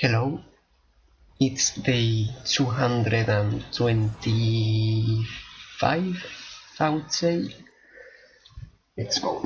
Hello, it's day 225, I would say. Let's go.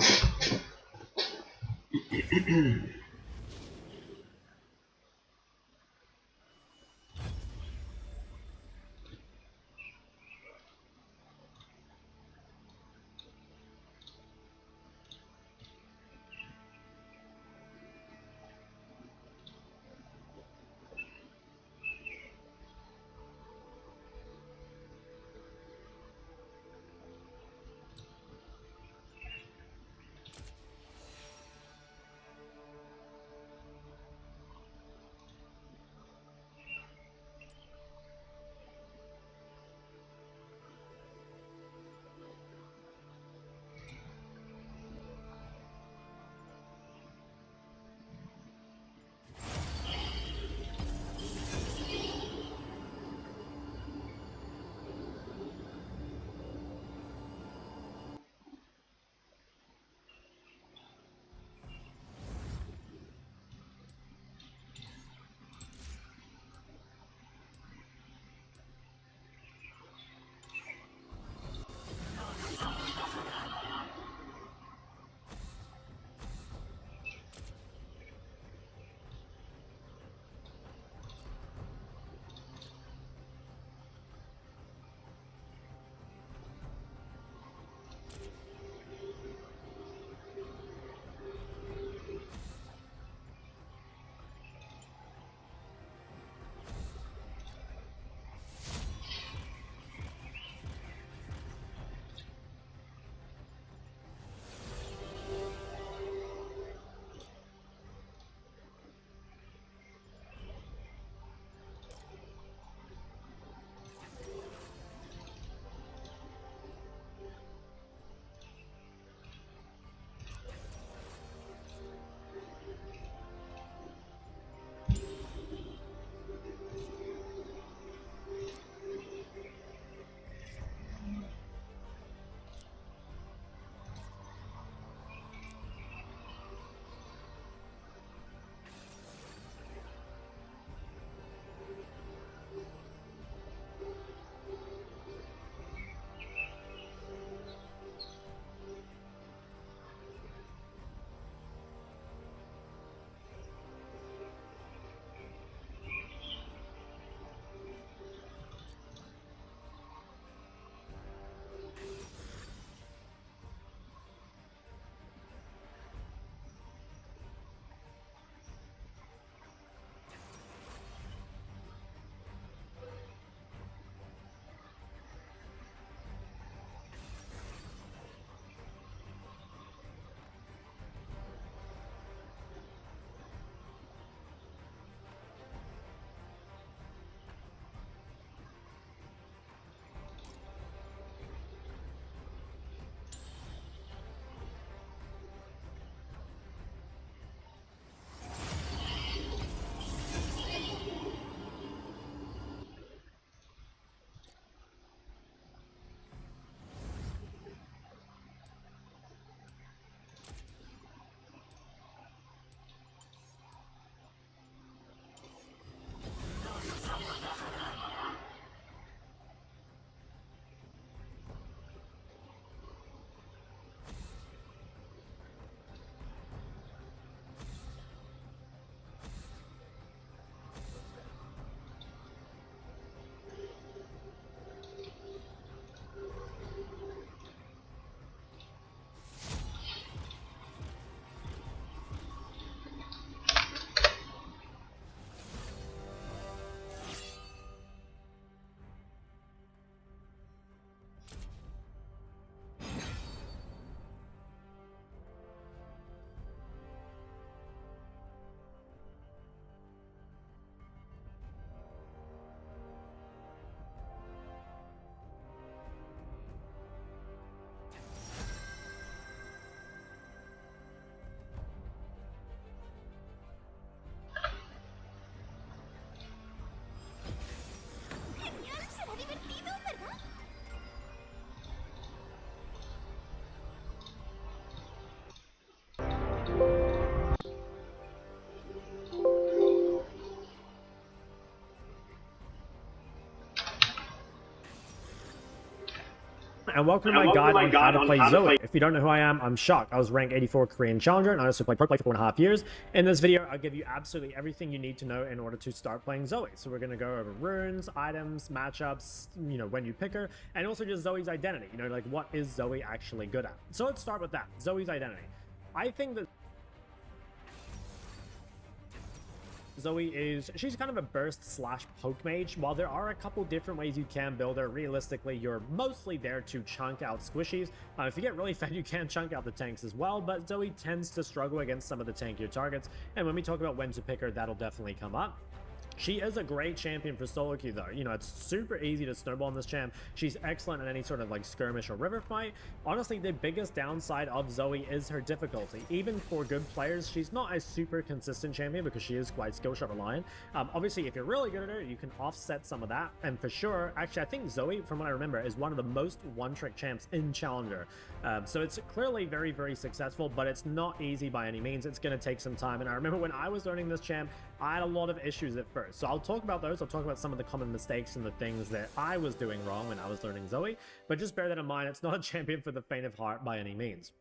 and welcome to my guide on how to play Zoe. If you don't know who I am, I'm Shock. I was ranked 84 Korean Challenger, and I also played Pro Play for 4.5 years. In this video, I'll give you absolutely everything you need to know in order to start playing Zoe. So we're going to go over runes, items, matchups, when you pick her, and also just Zoe's identity. Like what is Zoe actually good at? So let's start with that. Zoe's identity. I think that Zoe she's kind of a burst / poke mage. While there are a couple different ways you can build her, realistically, you're mostly there to chunk out squishies. If you get really fed, you can chunk out the tanks as well, but Zoe tends to struggle against some of the tankier targets, and when we talk about when to pick her, that'll definitely come up. She is a great champion for solo queue though. It's super easy to snowball in this champ. She's excellent in any sort of like skirmish or river fight. Honestly, the biggest downside of Zoe is her difficulty. Even for good players, she's not a super consistent champion because she is quite skill shot reliant. Obviously, if you're really good at her, you can offset some of that. And for sure, actually, I think Zoe, from what I remember, is one of the most one-trick champs in Challenger. So it's clearly very, very successful, but it's not easy by any means. It's going to take some time. And I remember when I was learning this champ, I had a lot of issues at first. So I'll talk about those. I'll talk about some of the common mistakes and the things that I was doing wrong when I was learning Zoe. But just bear that in mind, it's not a champion for the faint of heart by any means.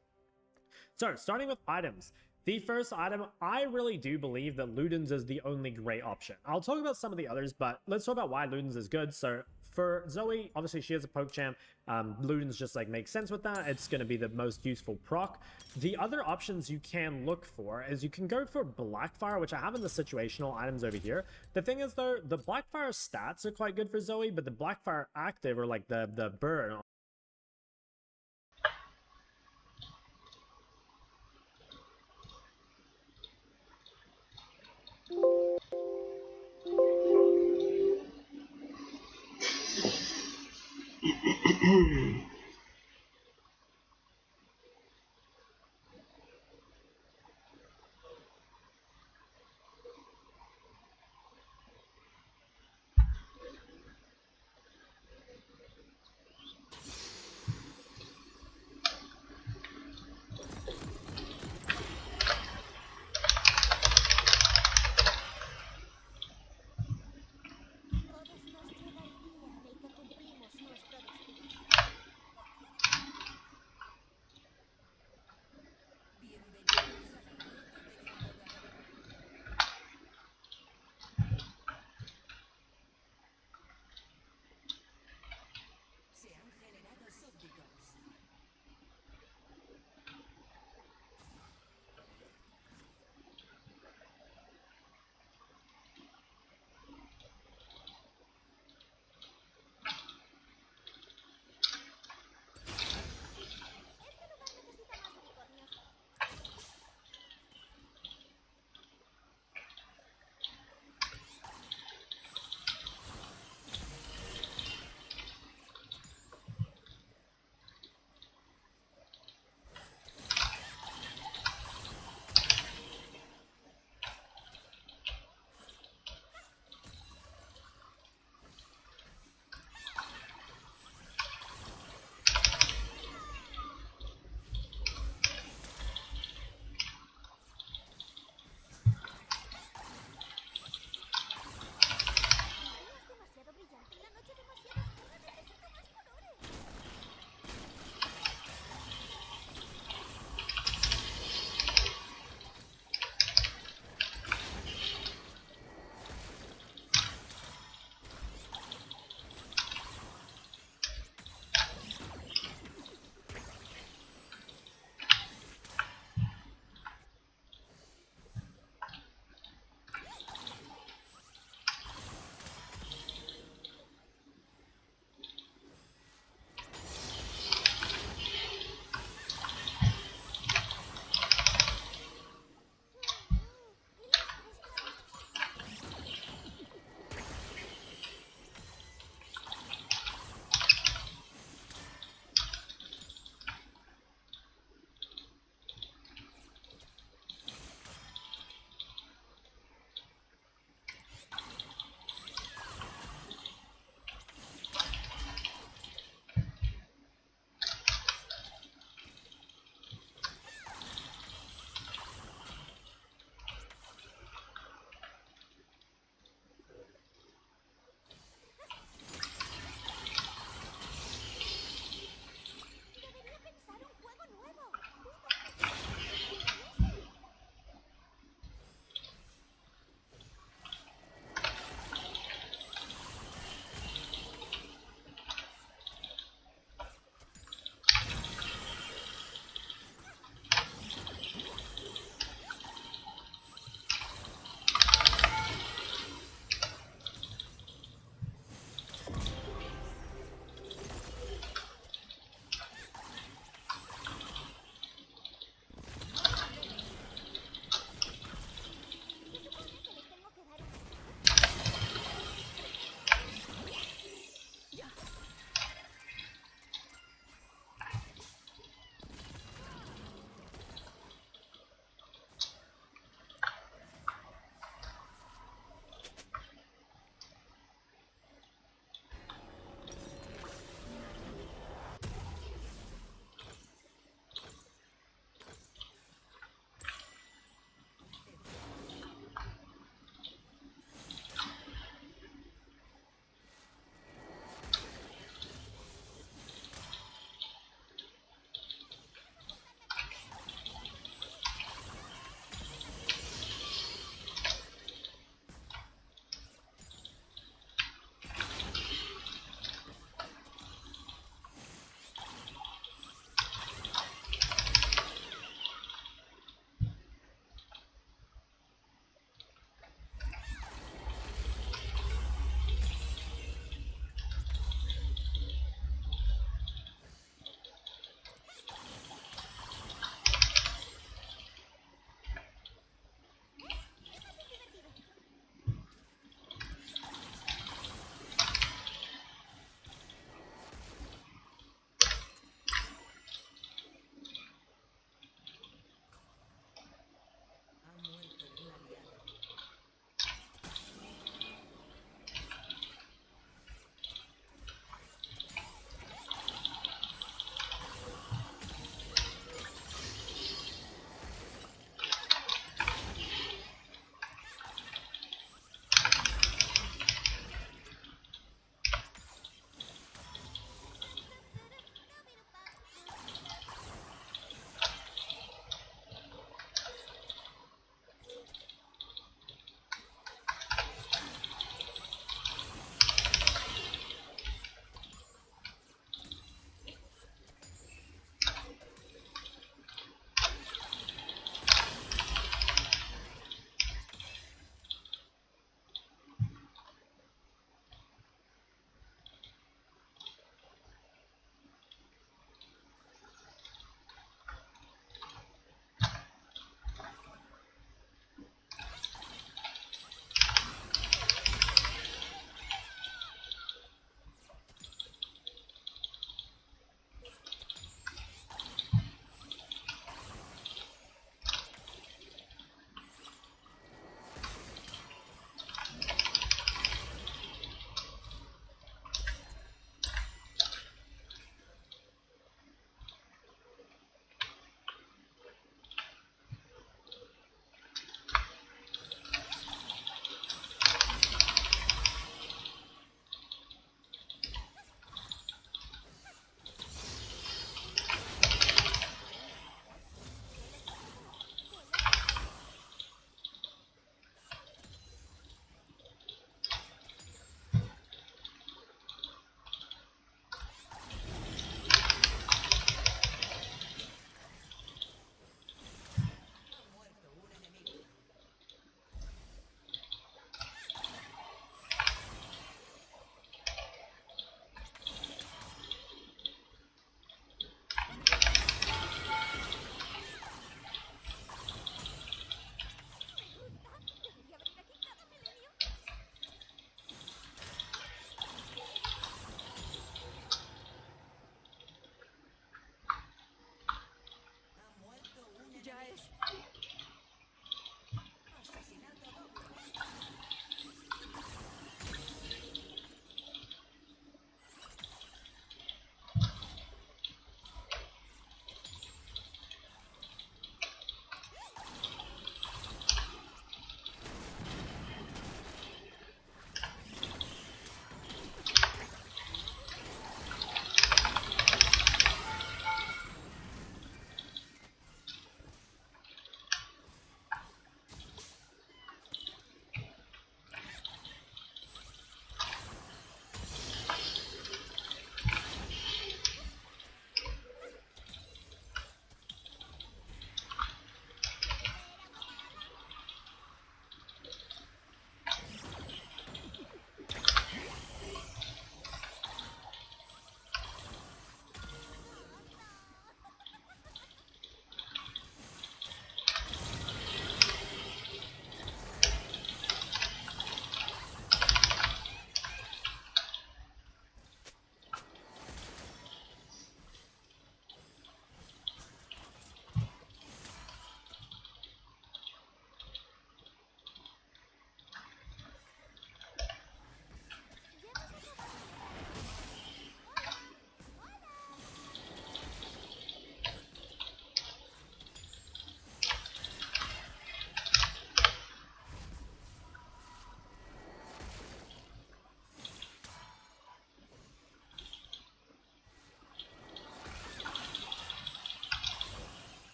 So starting with items. The first item, I really do believe that Ludens is the only great option. I'll talk about some of the others, but let's talk about why Ludens is good. So for Zoe, obviously she is a poke champ. Ludens just like makes sense with that. It's going to be the most useful proc. The other options you can look for is you can go for Blackfire, which I have in the situational items over here. The thing is though, the Blackfire stats are quite good for Zoe, but the Blackfire active or like the burn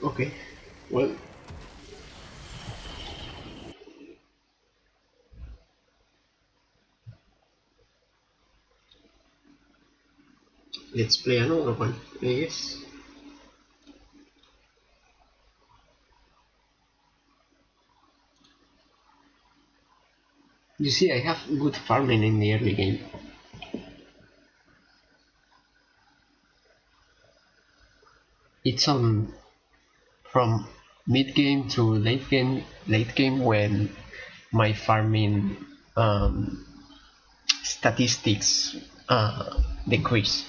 Okay, well, let's play another one, I guess. You see, I have good farming in the early game. It's on from mid game to late game when my farming statistics decrease.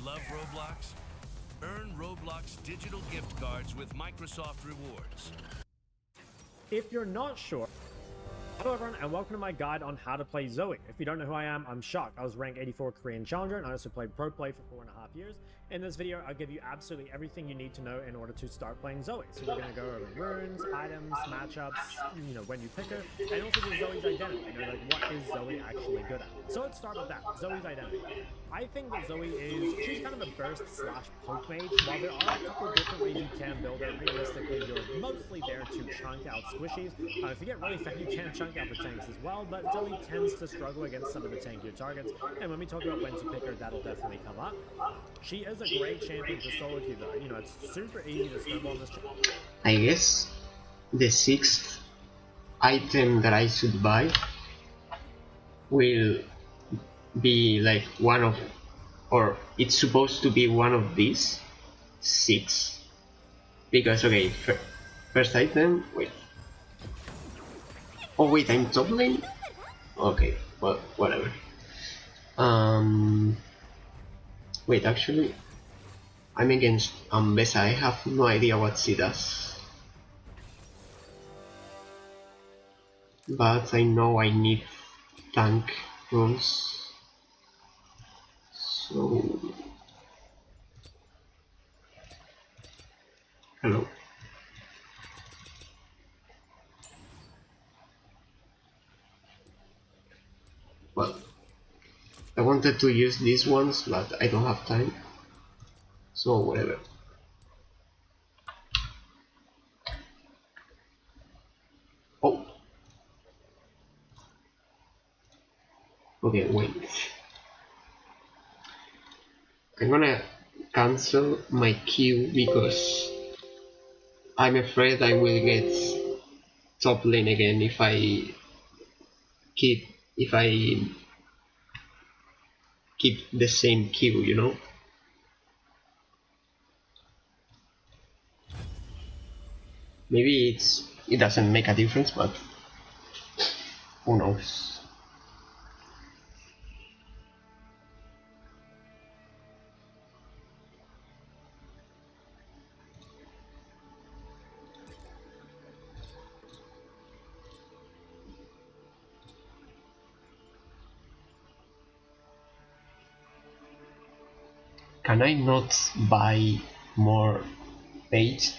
Love Roblox? Earn Roblox digital gift cards with Microsoft Rewards. If you're not sure, hello everyone and welcome to my guide on how to play Zoe. If you don't know who I am, I'm Shock. I was rank 84 Korean Challenger and I also played Pro Play for 4.5 years. In this video, I'll give you absolutely everything you need to know in order to start playing Zoe. So we're going to go over runes, items, matchups, when you pick her, and also just Zoe's identity, like what is Zoe actually good at. So let's start with that, Zoe's identity. I think that Zoe she's kind of a burst slash poke mage. While there are a couple different ways you can build her, realistically, you're mostly there to chunk out squishies. If you get really fat, you can chunk out the tanks as well, but Zoe tends to struggle against some of the tankier targets, and when we talk about when to pick her, that'll definitely come up. She is a great champion for solo queue though. It's super easy to snowball this champion. I guess the sixth item that I should buy will be like one of, or it's supposed to be one of these 6. Because, okay, first item, wait. Oh wait, I'm top lane? Okay, well, whatever. Wait, actually, I'm against Ambessa. I have no idea what she does. But I know I need tank runes. So... Hello. Well, I wanted to use these ones, but I don't have time. So whatever. Oh. Okay, wait. I'm gonna cancel my Q because I'm afraid I will get top lane again if I keep the same Q. Maybe it doesn't make a difference, but who knows. Can I not buy more pages?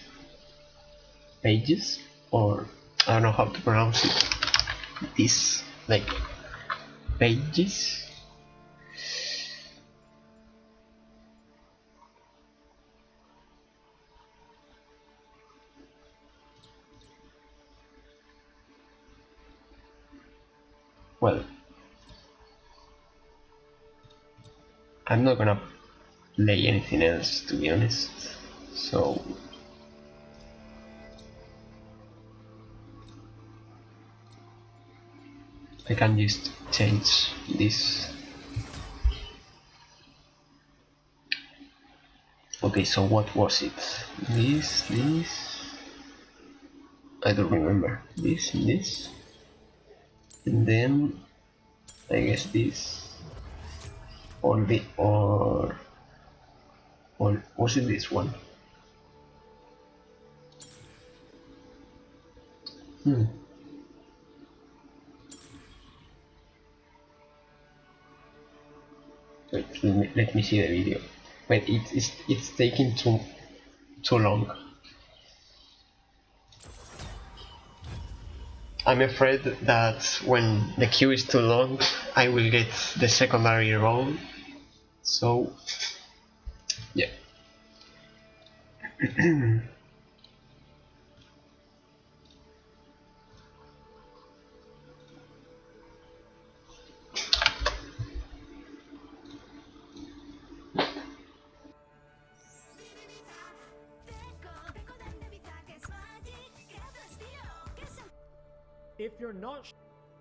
Or I don't know how to pronounce it. This, like, pages? Well, I'm not gonna play anything else, to be honest. So I can just change this. Okay, so what was it? This, I don't remember. This, and then I guess this, or was it this one? Hmm. Wait, let me see the video. Wait, it's taking too long. I'm afraid that when the queue is too long, I will get the secondary role. So, yeah. If you're not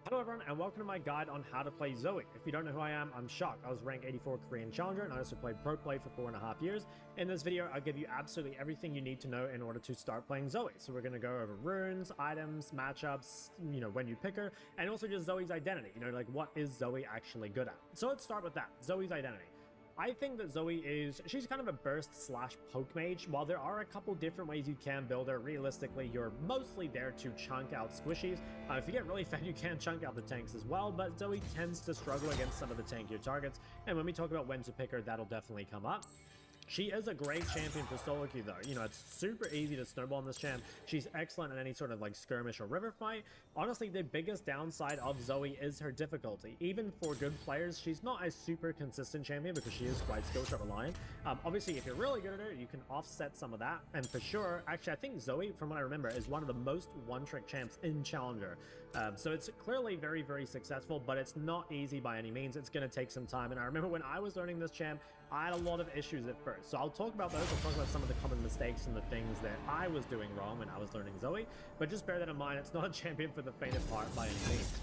Hello everyone and welcome to my guide on how to play Zoe. If you don't know who I am, I'm Shock. I was ranked 84 Korean Challenger and I also played Pro Play for 4.5 years. In this video, I'll give you absolutely everything you need to know in order to start playing Zoe. So we're going to go over runes, items, matchups, when you pick her, and also just Zoe's identity. Like what is Zoe actually good at? So let's start with that, Zoe's identity. I think that Zoe she's kind of a burst slash poke mage. While there are a couple different ways you can build her, realistically, you're mostly there to chunk out squishies. If you get really fed, you can chunk out the tanks as well, but Zoe tends to struggle against some of the tankier targets. And when we talk about when to pick her, that'll definitely come up. She is a great champion for solo queue though. It's super easy to snowball on this champ. She's excellent in any sort of like skirmish or river fight. Honestly, the biggest downside of Zoe is her difficulty. Even for good players, she's not a super consistent champion because she is quite skill shot reliant. Obviously, if you're really good at her, you can offset some of that. And for sure, actually, I think Zoe, from what I remember, is one of the most one-trick champs in Challenger. So it's clearly very, very successful, but it's not easy by any means. It's going to take some time. And I remember when I was learning this champ, I had a lot of issues at first. So I'll talk about those. I'll talk about some of the common mistakes and the things that I was doing wrong when I was learning Zoe. But just bear that in mind, it's not a champion for the faint of heart by any means.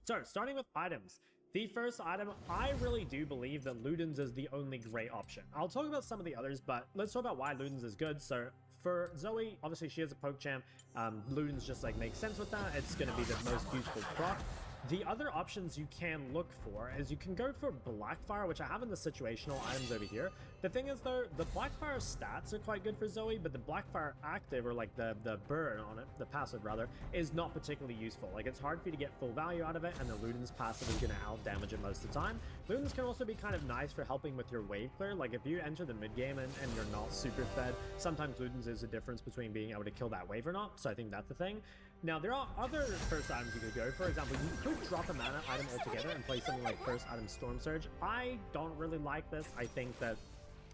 So, starting with items. The first item, I really do believe that Ludens is the only great option. I'll talk about some of the others, but let's talk about why Ludens is good. So, for Zoe, obviously she is a poke champ. Ludens just makes sense with that. It's going to be the most useful proc. The other options you can look for is you can go for Blackfire, which I have in the situational items over here. The thing is though, the Blackfire stats are quite good for Zoe, but the Blackfire active, or the burn on it, the passive rather, is not particularly useful. It's hard for you to get full value out of it, and the Ludens passive is going to out damage it most of the time. Ludens can also be kind of nice for helping with your wave clear. If you enter the mid game and you're not super fed, sometimes Ludens is the difference between being able to kill that wave or not, so I think that's the thing. Now, there are other first items you could go. For example, you could drop a mana item altogether and play something like first item Storm Surge. I don't really like this. I think that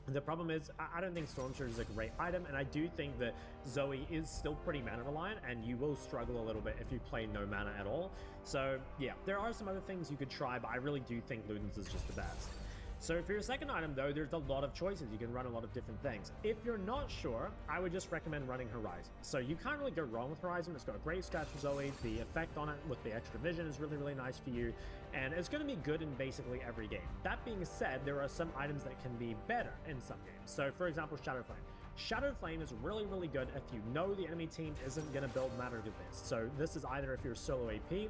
the problem is, I don't think Storm Surge is a great item, and I do think that Zoe is still pretty mana reliant, and you will struggle a little bit if you play no mana at all. So, yeah, there are some other things you could try, but I really do think Ludens is just the best. So for your second item though, there's a lot of choices. You can run a lot of different things. If you're not sure, I would just recommend running Horizon. So you can't really go wrong with Horizon. It's got a great strat for Zoe. The effect on it with the extra vision is really, really nice for you. And it's going to be good in basically every game. That being said, there are some items that can be better in some games. So for example, Shadow Flame. Shadow Flame is really, really good if you know the enemy team isn't going to build matter to this. So this is either if you're solo AP,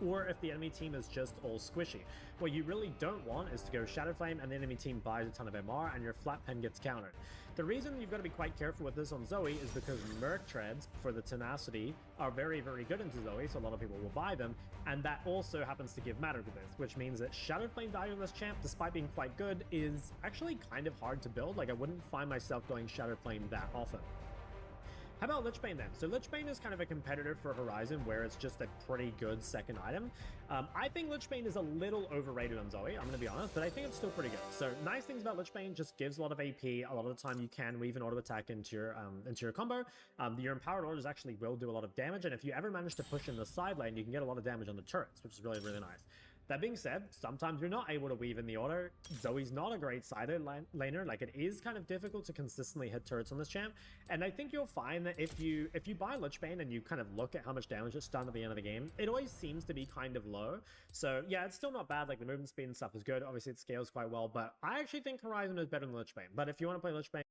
or if the enemy team is just all squishy. What you really don't want is to go Shadow Flame and the enemy team buys a ton of MR and your flat pen gets countered. The reason you've got to be quite careful with this on Zoe is because Merc Treads for the Tenacity are very, very good into Zoe, so a lot of people will buy them, and that also happens to give matter to this, which means that Shadow Flame value on this champ, despite being quite good, is actually kind of hard to build. I wouldn't find myself going Shadow Flame that often. How about Lichbane then? So Lichbane is kind of a competitor for Horizon where it's just a pretty good second item. I think Lichbane is a little overrated on Zoe, I'm going to be honest, but I think it's still pretty good. So nice things about Lichbane, just gives a lot of AP. A lot of the time you can weave an auto attack into your combo. Your empowered orders actually will do a lot of damage, and if you ever manage to push in the side lane, you can get a lot of damage on the turrets, which is really, really nice. That being said, sometimes you're not able to weave in the auto. Zoe's not a great sided laner. Like, it is kind of difficult to consistently hit turrets on this champ. And I think you'll find that if you buy Lichbane and you kind of look at how much damage it's done at the end of the game, it always seems to be kind of low. So yeah, it's still not bad. Like, the movement speed and stuff is good. Obviously, it scales quite well. But I actually think Horizon is better than Lichbane. But if you want to play Lichbane,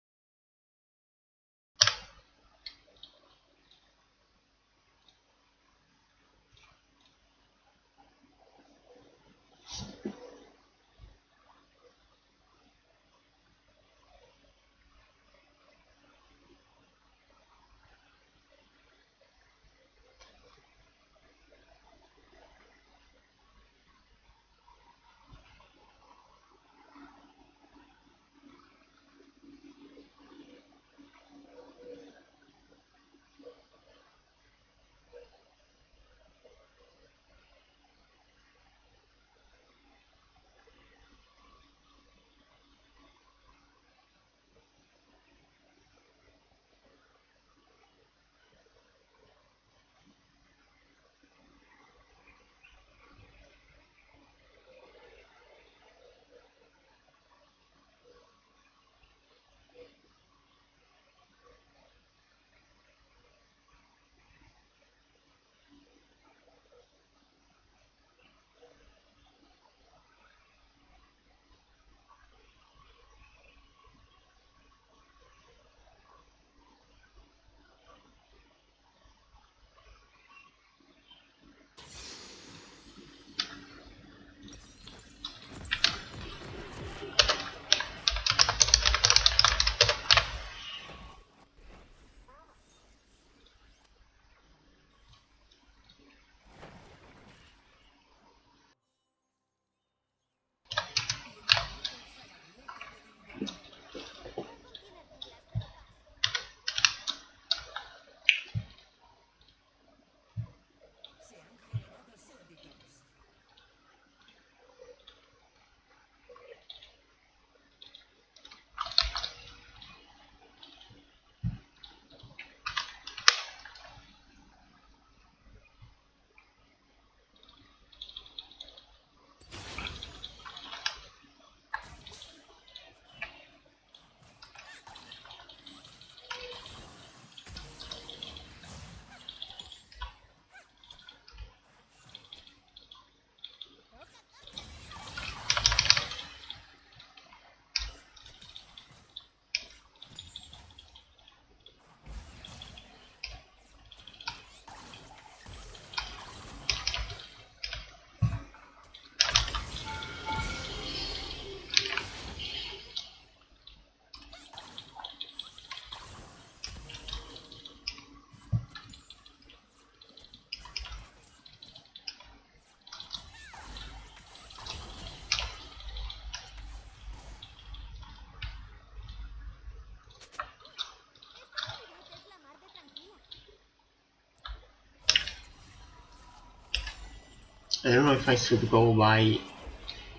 I don't know if I should go buy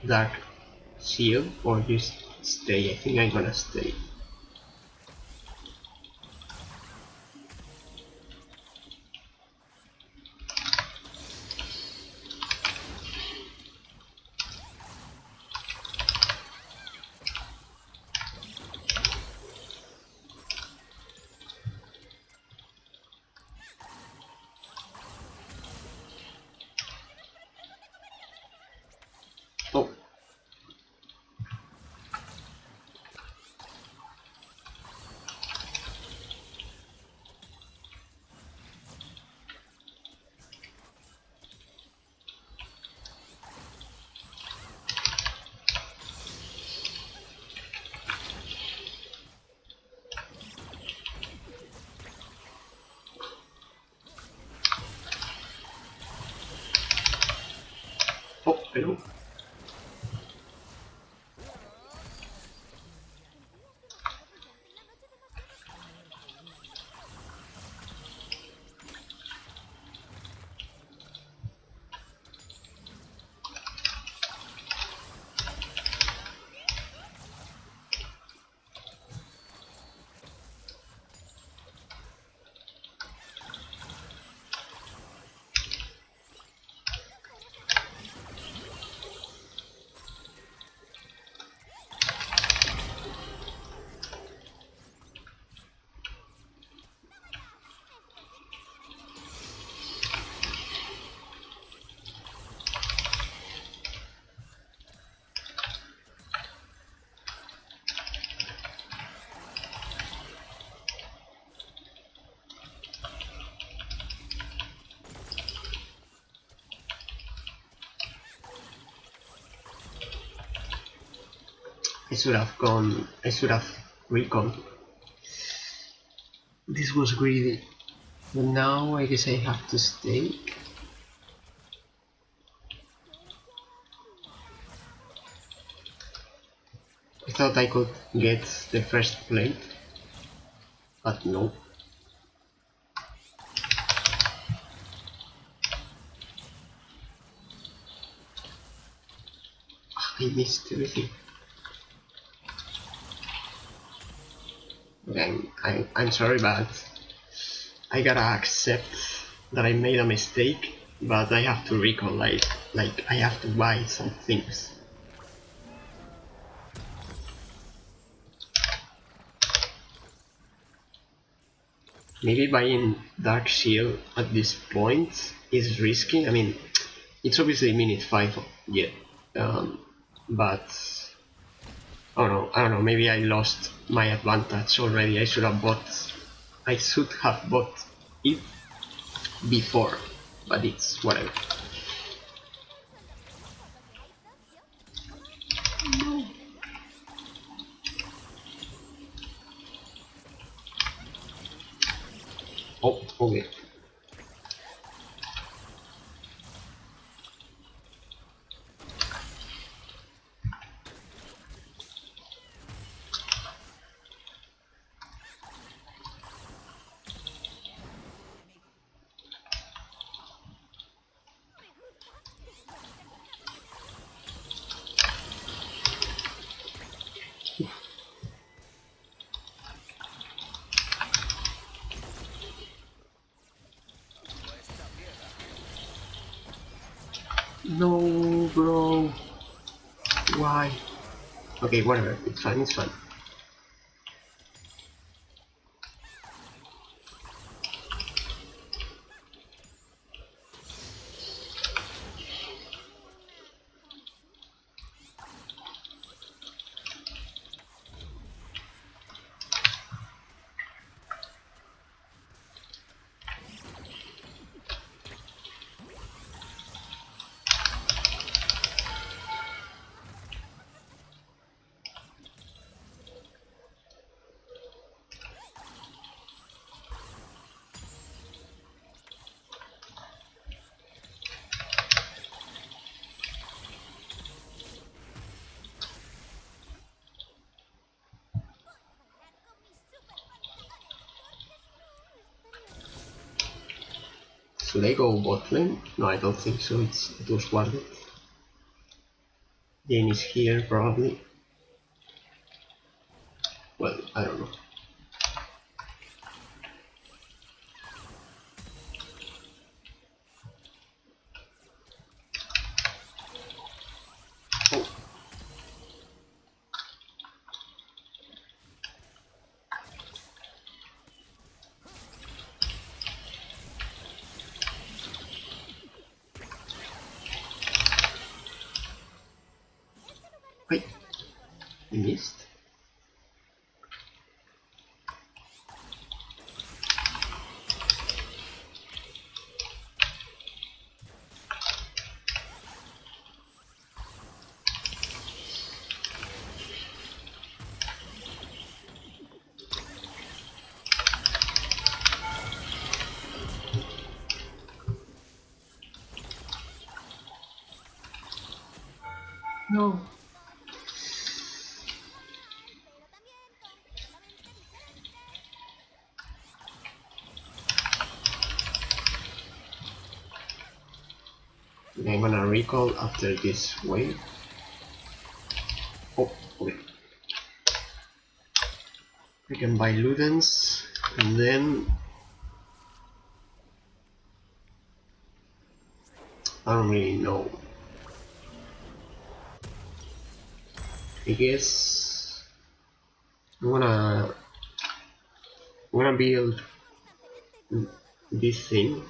Dark Shield or just stay. I think I'm gonna stay. Oh. Oh, hello. I should have recon. This was greedy. But now I guess I have to stake. I thought I could get the first plate, but no. I missed everything. Okay, I'm sorry, but I gotta accept that I made a mistake, but I have to recall, like I have to buy some things. Maybe buying Dark Shield at this point is risky. I mean, it's obviously minute 5 yet, but I don't know, maybe I lost my advantage already. I should have bought it before, but it's whatever. Oh, okay. No, bro. Why? Okay, whatever. It's fine, it's fine. Should I go bot lane? No, I don't think so. It was worth it. Jane is here probably. Well, I don't know. Oh. Wait, I missed. No. I'm gonna recall after this wave. Oh, okay. I can buy Ludens, and then I don't really know. I guess I'm gonna build this thing.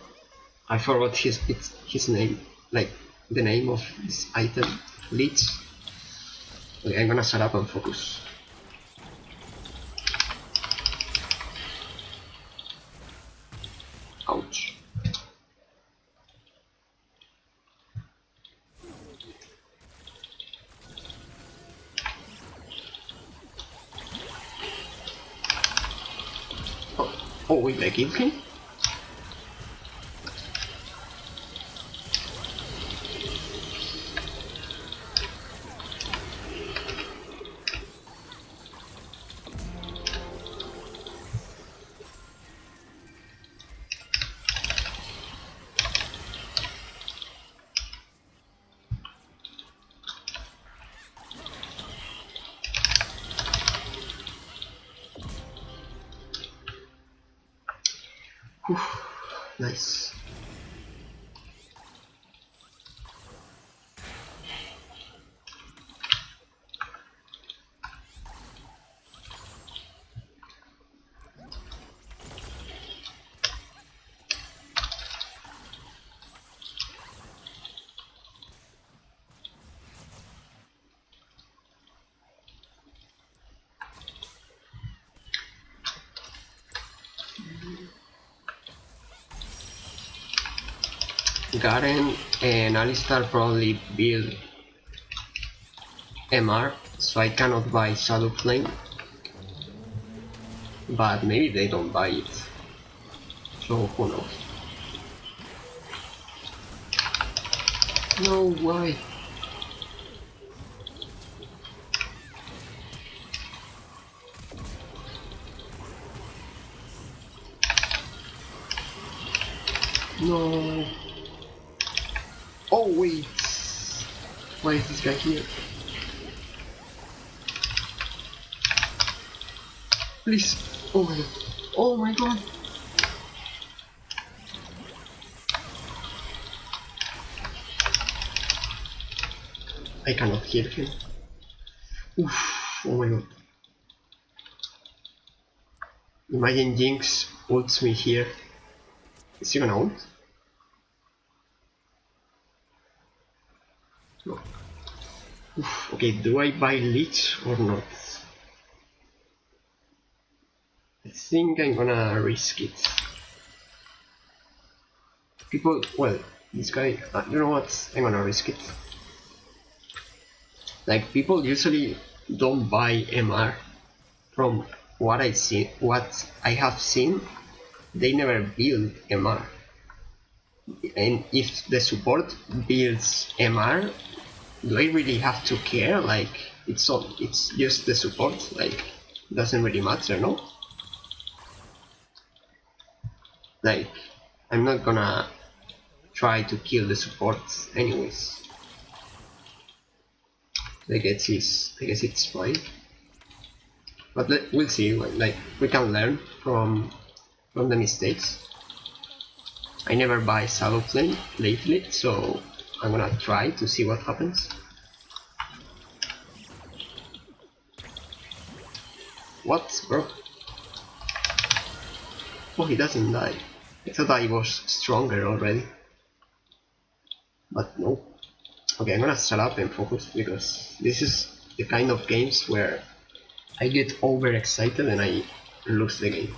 I forgot his name, like the name of this item, Leech. Okay, I'm gonna shut up and focus. Ouch. Oh wait, I killed him? Whew, nice. Garen and Alistar probably build MR, so I cannot buy Shadow Flame. But maybe they don't buy it. So who knows? No, why? No. Oh wait. Why is this guy here? Please. Oh my god. Oh my god. I cannot kill him. Oof. Oh my god. Imagine Jinx ults me here. Is he gonna ult? No. Oof. Okay, do I buy Leech or not? I think I'm gonna risk it. People, well, this guy, you know what? I'm gonna risk it. Like, people usually don't buy MR. From what I have seen, they never build MR. And if the support builds MR, do I really have to care? Like, it's just the support, like, doesn't really matter, no? Like, I'm not gonna try to kill the support anyways. I guess it's fine. But we'll see, like, we can learn from the mistakes. I never buy Shadow Flame lately, so I'm gonna try to see what happens. What, bro? Oh, he doesn't die. I thought I was stronger already. But no. Okay, I'm gonna shut up and focus, because this is the kind of games where I get overexcited and I lose the game.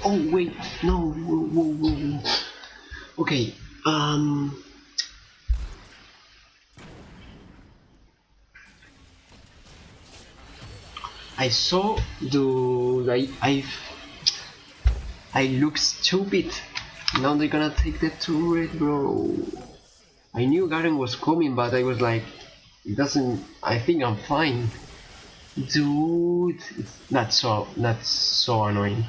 Oh wait, no, whoa, whoa, whoa, whoa. Okay, I saw I look stupid. Now they're gonna take the turret, bro. I knew Garen was coming, but I was like, it doesn't. I think I'm fine, dude. It's not so annoying.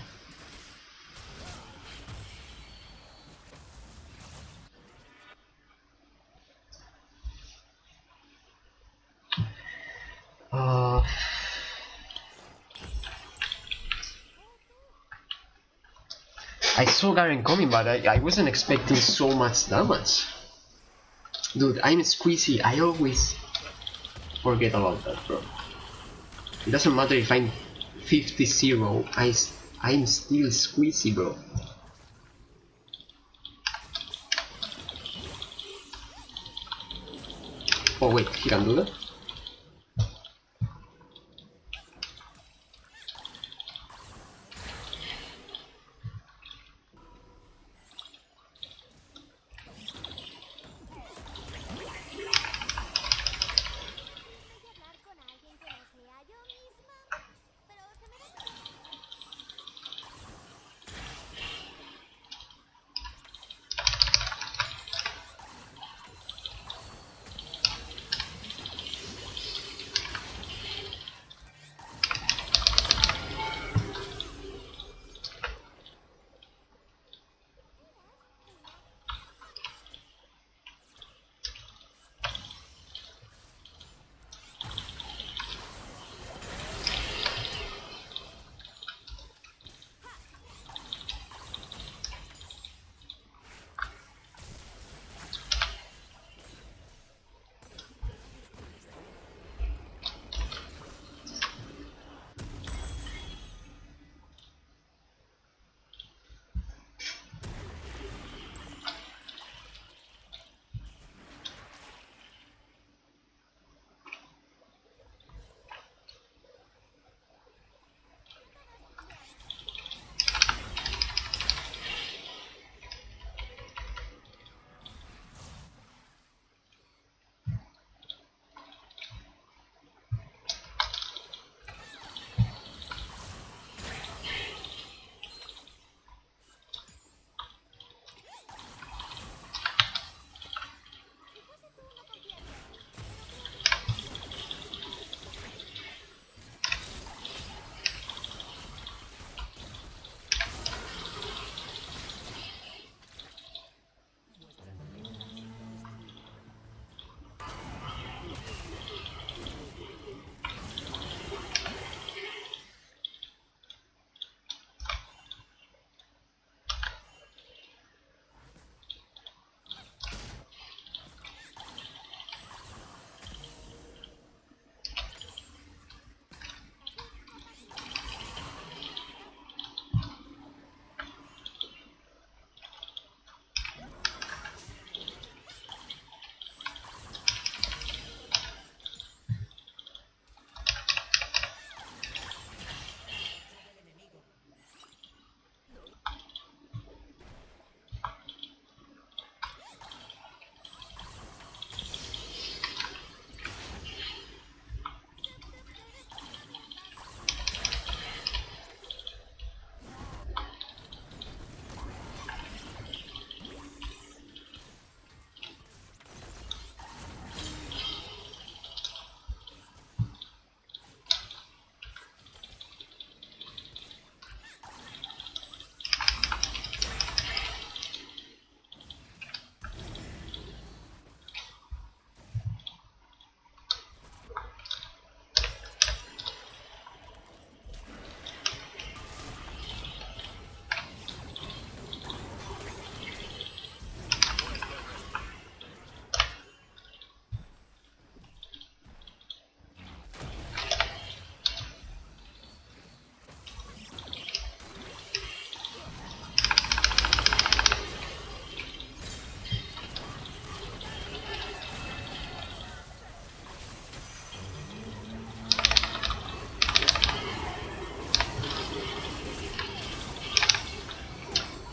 Uh, I saw Garen coming, but I wasn't expecting so much damage. Dude, I'm squeezy. I always forget about that, bro. It doesn't matter if I'm 50-0. I'm still squeezy, bro. Oh wait, he can do that?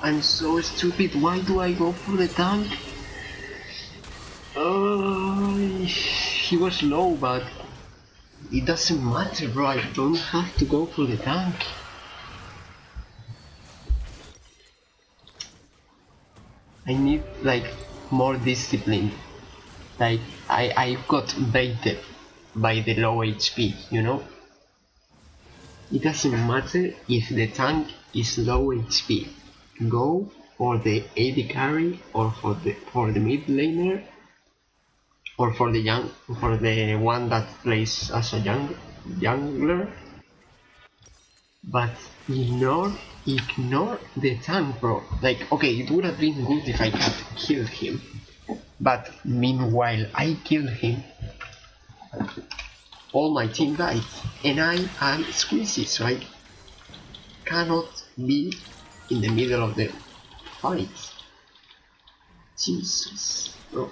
I'm so stupid. Why do I go for the tank? He was low, but it doesn't matter, bro. I don't have to go for the tank. I need like more discipline. Like I got baited by the low HP, you know? It doesn't matter if the tank is low HP. Go for the AD carry or for the mid laner or for the one that plays as a jungler. But ignore the tank, bro. Like, okay, it would have been good if I had killed him. But meanwhile I killed him, all my team died, and I am squeezy, so I cannot be in the middle of the fight. Jesus, bro.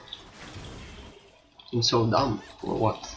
I'm so dumb, or what?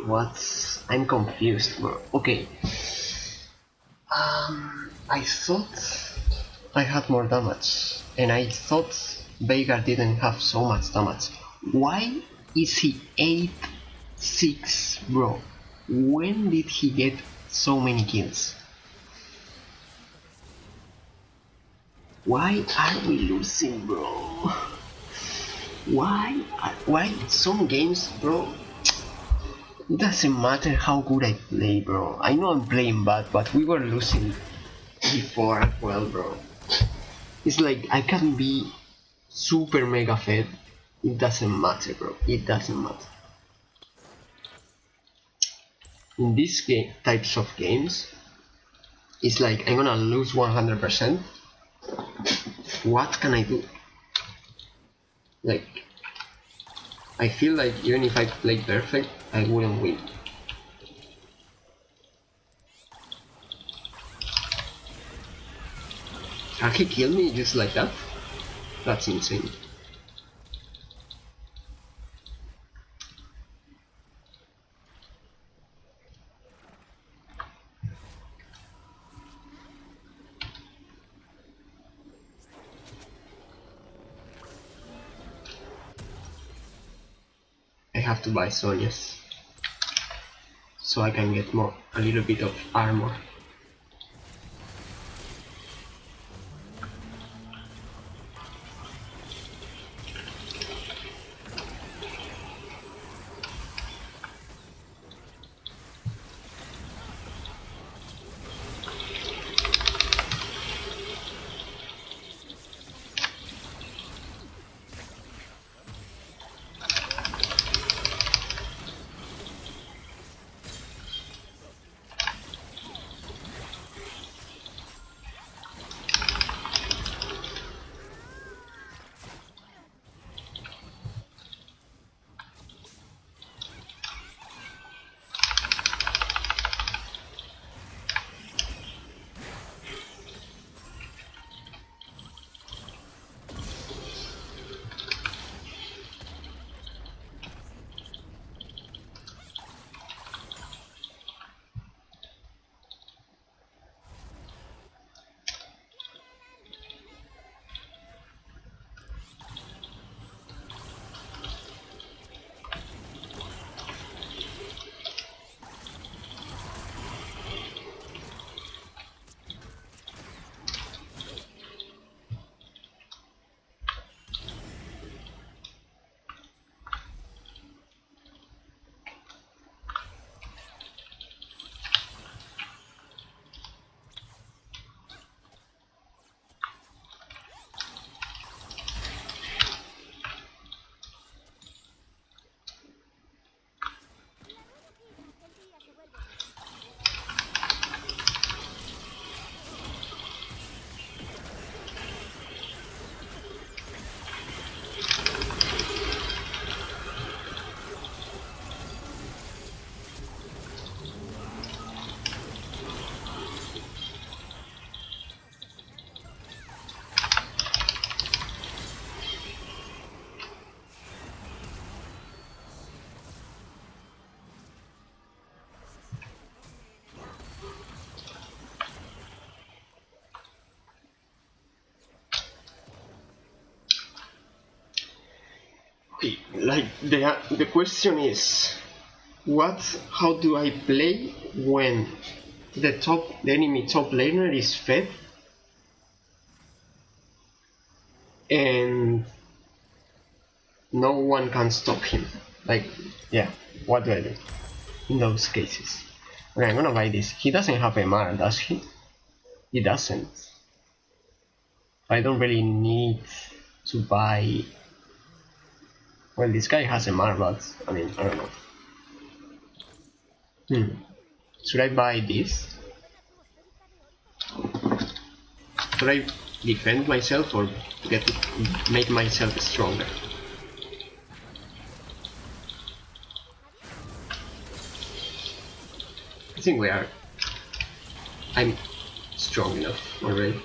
What? I'm confused, bro. Okay. I thought I had more damage, and I thought Veigar didn't have so much damage. Why is he 8-6, bro? When did he get so many kills? Why are we losing, bro? Why some games, bro? It doesn't matter how good I play, bro. I know I'm playing bad, but we were losing before as well, bro. It's like I can be super mega fed. It doesn't matter, bro. It doesn't matter. In these types of games, it's like I'm gonna lose 100%. What can I do? Like, I feel like even if I play perfect, I wouldn't win. Can he kill me just like that? That's insane. I have to buy Sonya's so I can get a little bit of armor. Okay, like the question is, how do I play when the enemy top laner is fed and no one can stop him? Like, yeah, what do I do in those cases? Okay, I'm gonna buy this. He doesn't have MR, does he? He doesn't. I don't really need to buy. Well, this guy has MR, but I mean, I don't know. Should I buy this? Should I defend myself or make myself stronger? I think I'm strong enough already.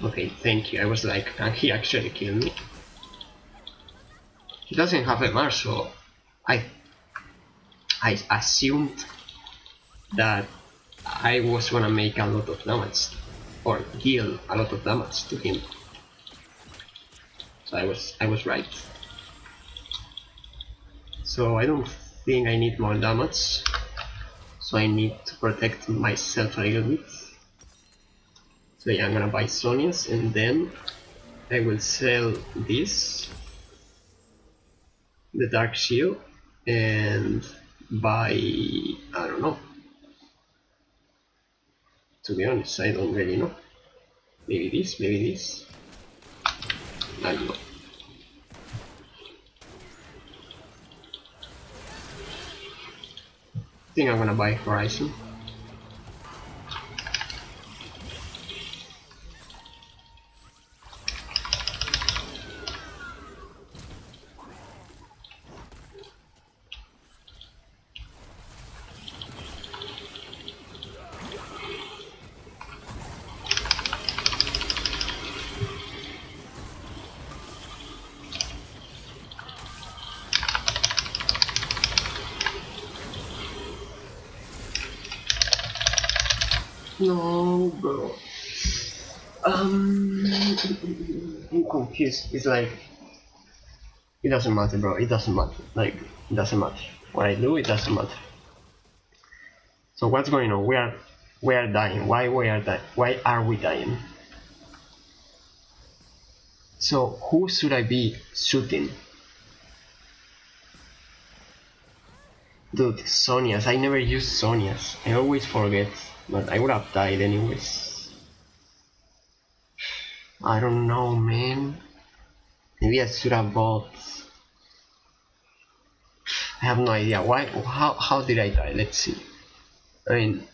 Okay, thank you. I was like, can he actually kill me? He doesn't have MR, so I assumed that I was gonna make a lot of damage or deal a lot of damage to him. So I was right. So I don't think I need more damage. So I need to protect myself a little bit. So yeah, I'm gonna buy Sonia's and then I will sell this, the Dark Shield, and buy, I don't know. To be honest, I don't really know. Maybe this, maybe this. I don't know. I think I'm gonna buy Horizon. No, bro. I'm confused. It's like, it doesn't matter, bro. It doesn't matter. Like, it doesn't matter. What I do, it doesn't matter. So what's going on? We are dying. Why are we dying? So who should I be shooting? Dude, Sonia's. I never use Sonia's. I always forget. But I would have died anyways. I don't know, man. Maybe I should have bought. I have no idea. Why? How did I die? Let's see. I mean,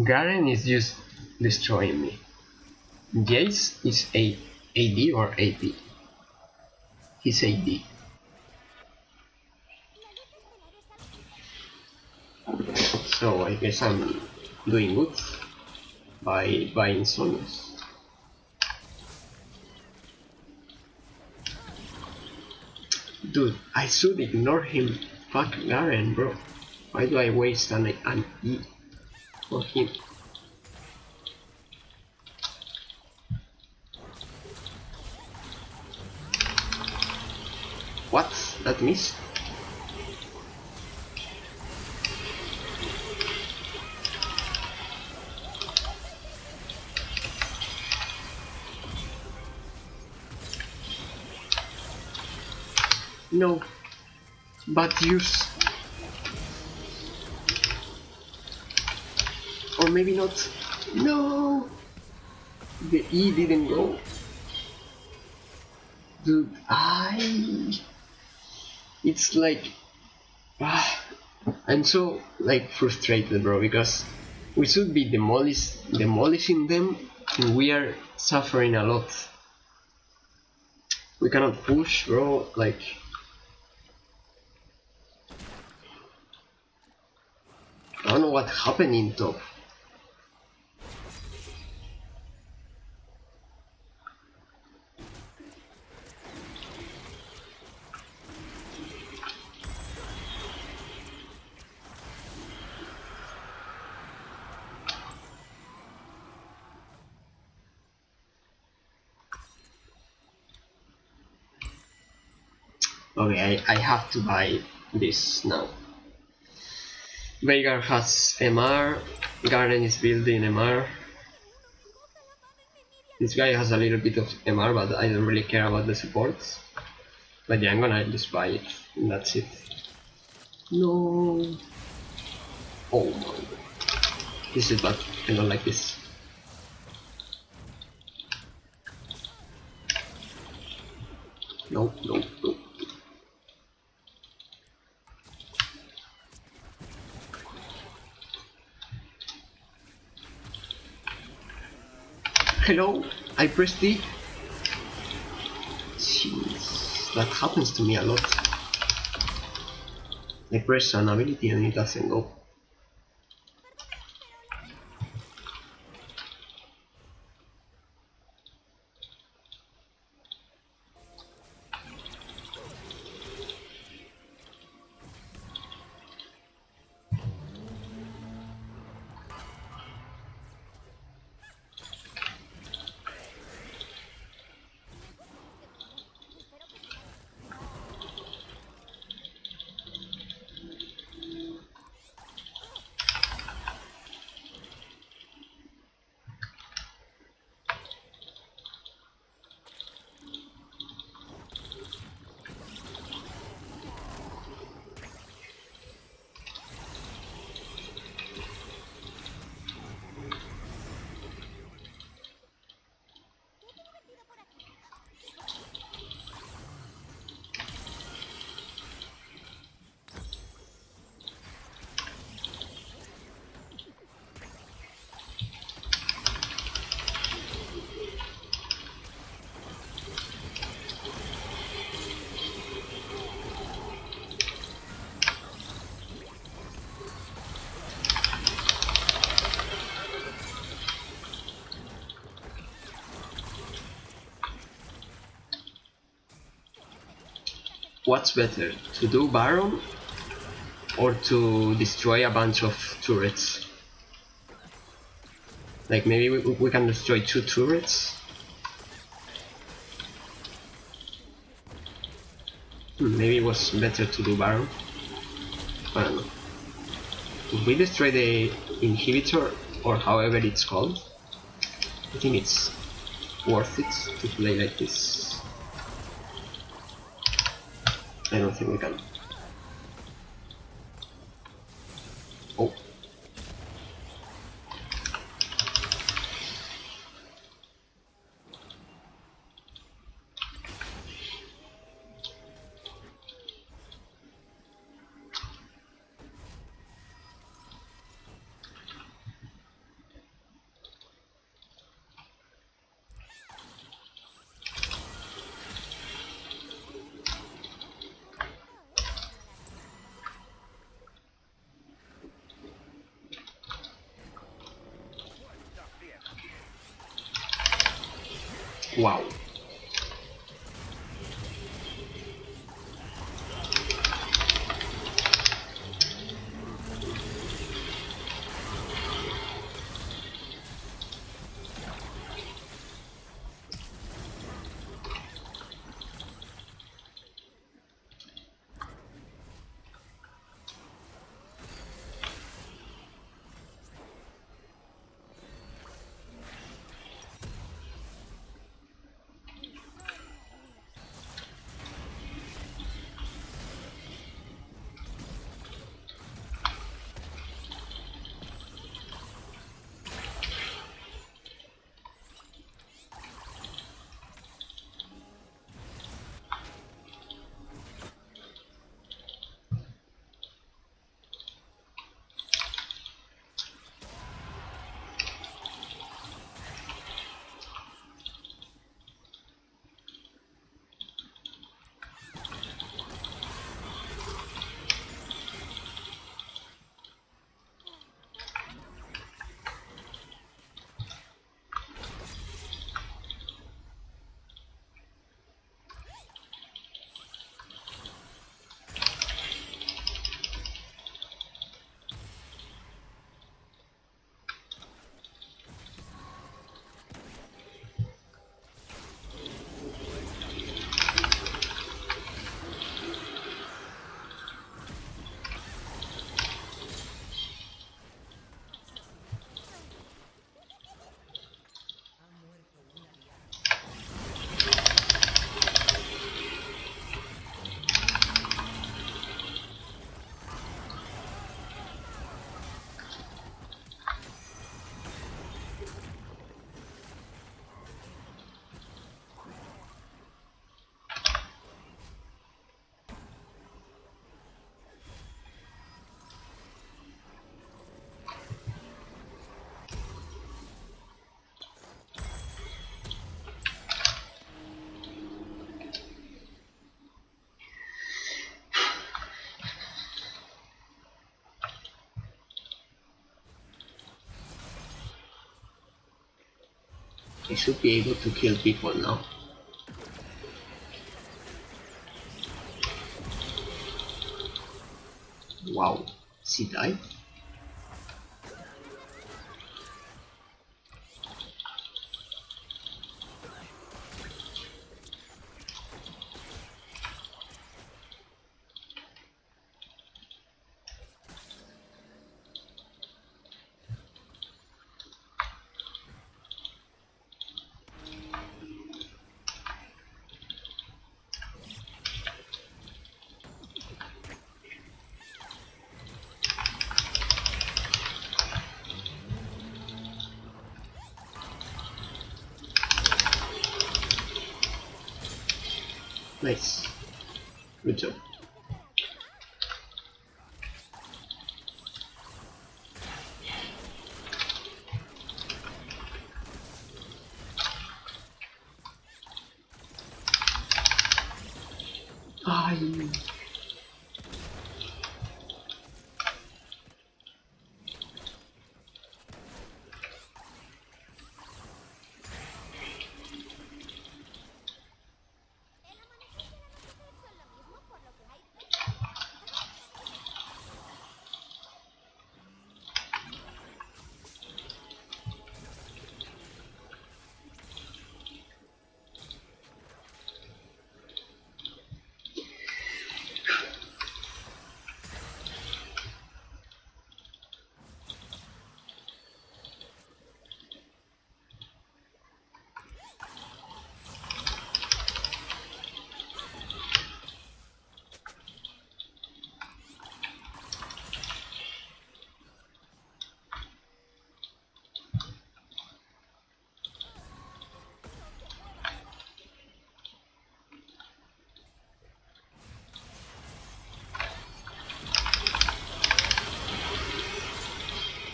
Garen is just destroying me. Jace is AD or AP? He's AD. So I guess I'm doing good by buying Sonias. Dude, I should ignore him. Fuck Garen, bro. Why do I waste an E for him? What? That missed? No. But use. Or maybe not. No! The E didn't go. Dude, it's like, I'm so like frustrated, bro, because we should be demolishing them and we are suffering a lot. We cannot push, bro, like. I don't know what happened in top. Okay, I have to buy this now. Veigar has MR, Garen is building MR. This guy has a little bit of MR, but I don't really care about the supports. But yeah, I'm gonna just buy it, and that's it. No. Oh my god. This is bad. I don't like this. No, no, no. Hello, I pressed D. Jeez, that happens to me a lot. I press an ability and it doesn't go. What's better, to do Baron or to destroy a bunch of turrets? Like maybe we can destroy 2 turrets? Maybe it was better to do Baron. I don't know. If we destroy the inhibitor, or however it's called, I think it's worth it to play like this. I don't think we can. Oh. Wow. I should be able to kill people now. Wow, she died? Nice. Good job. Ay.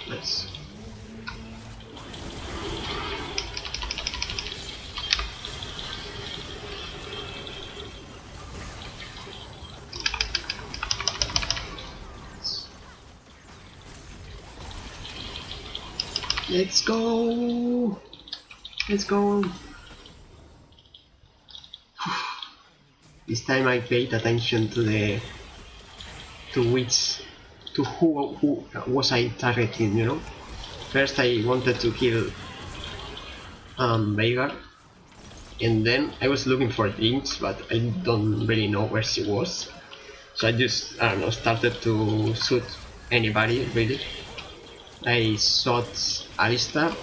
Nice. Let's go! Let's go! This time I paid attention to who was I targeting, you know? First I wanted to kill Veigar, and then I was looking for Jinx, but I don't really know where she was. So I just, I don't know, started to shoot anybody, really. I shot Alistar,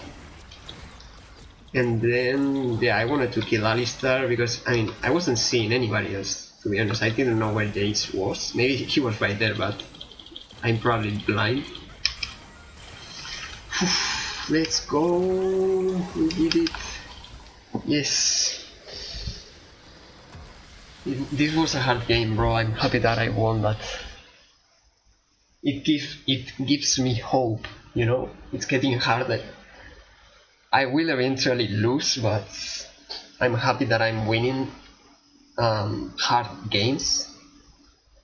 and then, yeah, I wanted to kill Alistar because, I mean, I wasn't seeing anybody else, to be honest. I didn't know where Jace was. Maybe he was right there, but I'm probably blind. Let's go! We did it! Yes! This was a hard game, bro. I'm happy that I won, but it gives me hope, you know? It's getting harder. I will eventually lose, but I'm happy that I'm winning hard games.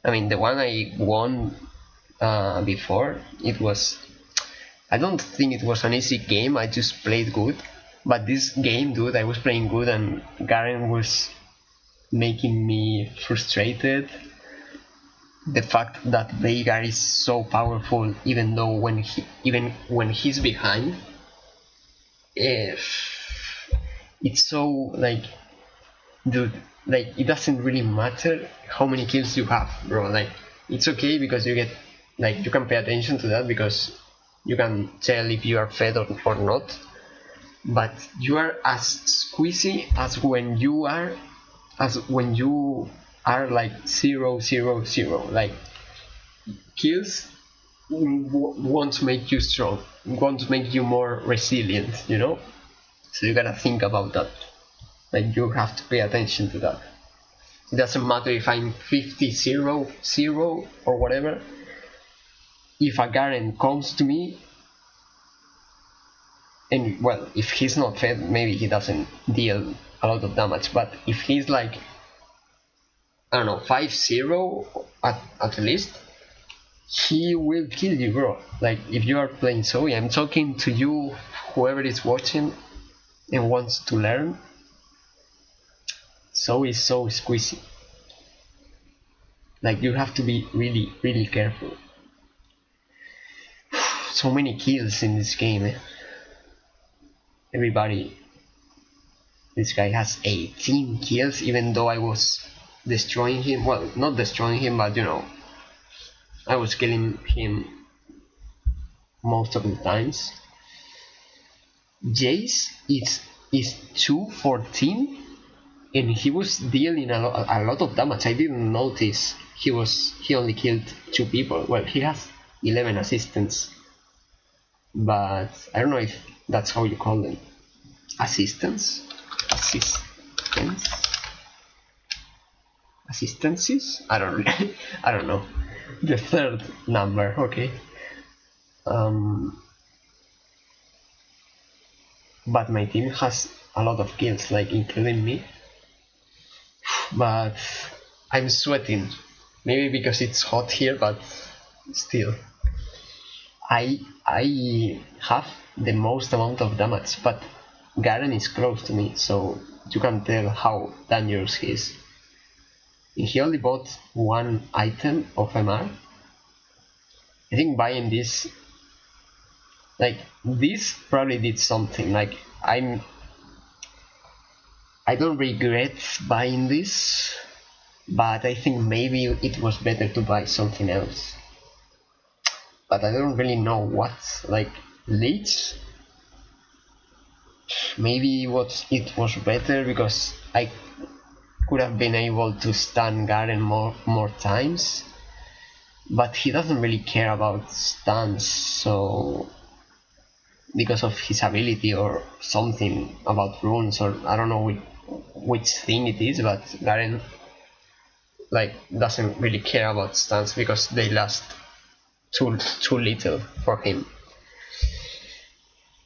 I mean, the one I won before, it was, I don't think it was an easy game, I just played good. But this game, dude, I was playing good and Garen was making me frustrated. The fact that Veigar is so powerful, even when he's behind, it's so, like, dude, like, it doesn't really matter how many kills you have, bro. Like, it's okay because you get, like, you can pay attention to that because you can tell if you are fed or not, but you are as squeezy as when you are like 0-0-0. Like, kills won't make you strong, won't make you more resilient, you know? So you gotta think about that. Like, you have to pay attention to that. It doesn't matter if I'm 50-0-0 or whatever. If a Garen comes to me, and well, if he's not fed, maybe he doesn't deal a lot of damage, but if he's like, I don't know, 5-0 at least, he will kill you, bro. Like, if you are playing Zoe, I'm talking to you, whoever is watching, and wants to learn, so is so squeezy. Like, you have to be really, really careful. So many kills in this game, eh? Everybody. This guy has 18 kills, even though I was destroying him. Well, not destroying him, but you know, I was killing him most of the times. Jace is 214, and he was dealing a lot of damage. I didn't notice he only killed 2 people. Well, he has 11 assistants, but I don't know if that's how you call them. Assistants? Assistances? I don't I don't know. The third number, okay. But my team has a lot of kills, like including me. But I'm sweating. Maybe because it's hot here, but still. I have the most amount of damage, but Garen is close to me, so you can tell how dangerous he is. And he only bought 1 item of MR. I think buying this, like, this probably did something. Like, I don't regret buying this, but I think maybe it was better to buy something else. But I don't really know what. Like, Leech? Maybe it was better because I could have been able to stun Garen more times, but he doesn't really care about stuns, so because of his ability or something about runes, or I don't know which thing it is, but Garen like doesn't really care about stuns because they last too little for him.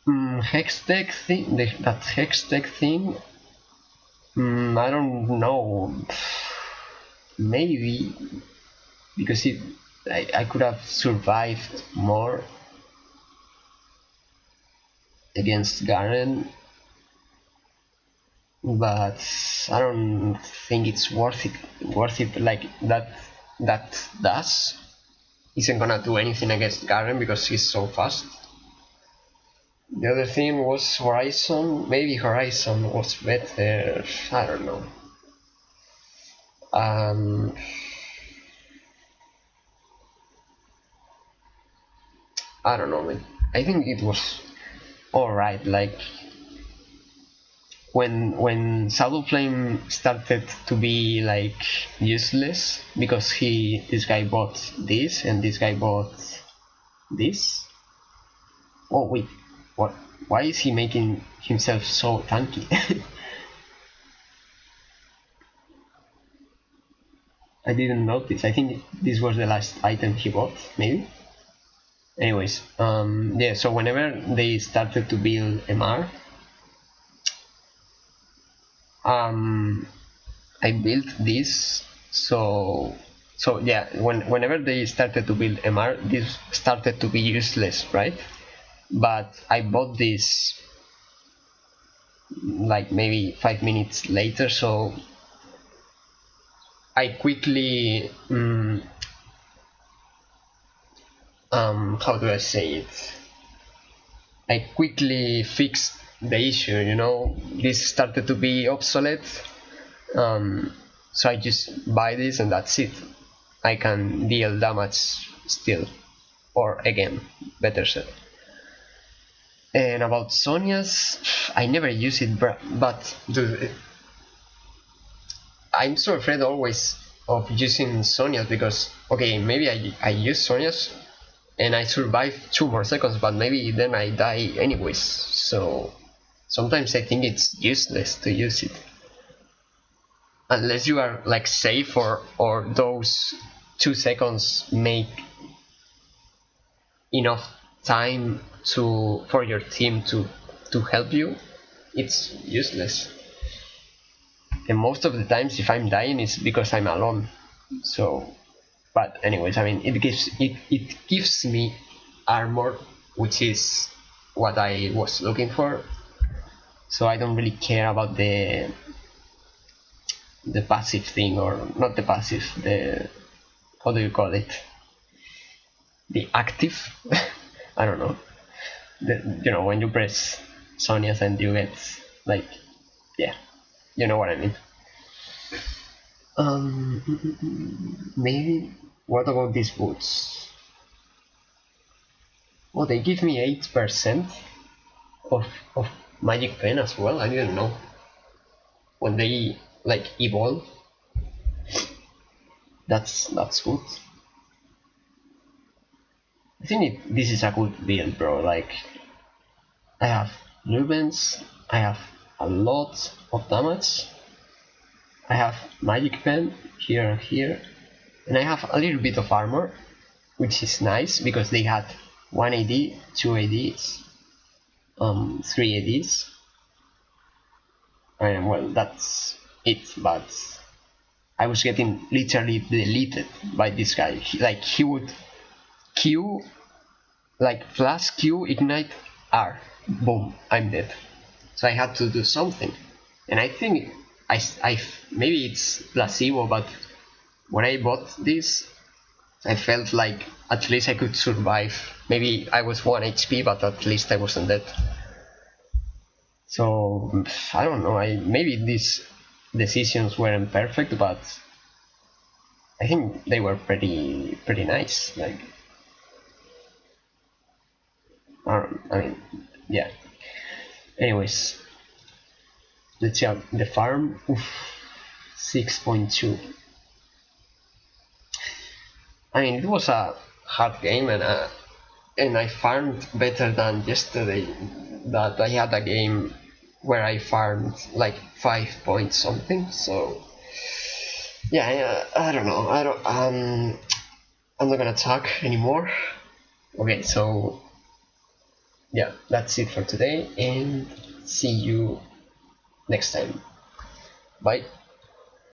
Hextech thing, that Hextech thing, I don't know. Maybe because I could have survived more against Garen, but I don't think it's worth it. Like, that dash isn't gonna do anything against Garen because he's so fast. The other thing was Horizon. Maybe Horizon was better. I don't know. I don't know, man. I think it was alright. Like, when Shadow Flame started to be like useless because this guy bought this and this guy bought this. Oh wait, what? Why is he making himself so tanky? I didn't notice. I think this was the last item he bought, maybe. Anyways, yeah. So whenever they started to build MR, I built this. So yeah. Whenever they started to build MR, this started to be useless, right? But I bought this like maybe 5 minutes later, so I quickly how do I say it? I quickly fixed the issue, you know. This started to be obsolete, so I just buy this and that's it. I can deal damage still, or again, better said. And about Sonya's, I never use it, but dude, I'm so afraid always of using Sonya's because, okay, maybe I use Sonya's and I survive 2 more seconds, but maybe then I die anyways, so sometimes I think it's useless to use it. Unless you are like safe or those 2 seconds make enough time for your team to help you, it's useless. And most of the times if I'm dying it's because I'm alone. So, but anyways, I mean, it gives me armor, which is what I was looking for. so I don't really care about the passive thing, or not the passive, the, how do you call it, the active. I don't know, you know, when you press Sonia's and you get like, yeah, you know what I mean. Maybe, what about these boots? Oh, they give me 8% of magic pen as well. I didn't know. When they like evolve, that's good. I think this is a good build, bro. Like, I have Lubens, I have a lot of damage, I have magic pen here and here, and I have a little bit of armor, which is nice because they had 1 AD, 2 ADs, 3 ADs, and well, that's it. But I was getting literally deleted by this guy. He would Q, like flash Q, ignite R, boom, I'm dead. So I had to do something, and I think I maybe it's placebo, but when I bought this, I felt like at least I could survive. Maybe I was 1 HP, but at least I wasn't dead. So I don't know. Maybe these decisions weren't perfect, but I think they were pretty nice. Like, I mean, yeah. Anyways, let's see the farm. 6.2. I mean, it was a hard game, and I farmed better than yesterday. That I had a game where I farmed like 5 point something. So yeah, I don't know. I'm not gonna talk anymore. Okay, so yeah, that's it for today, and see you next time. Bye.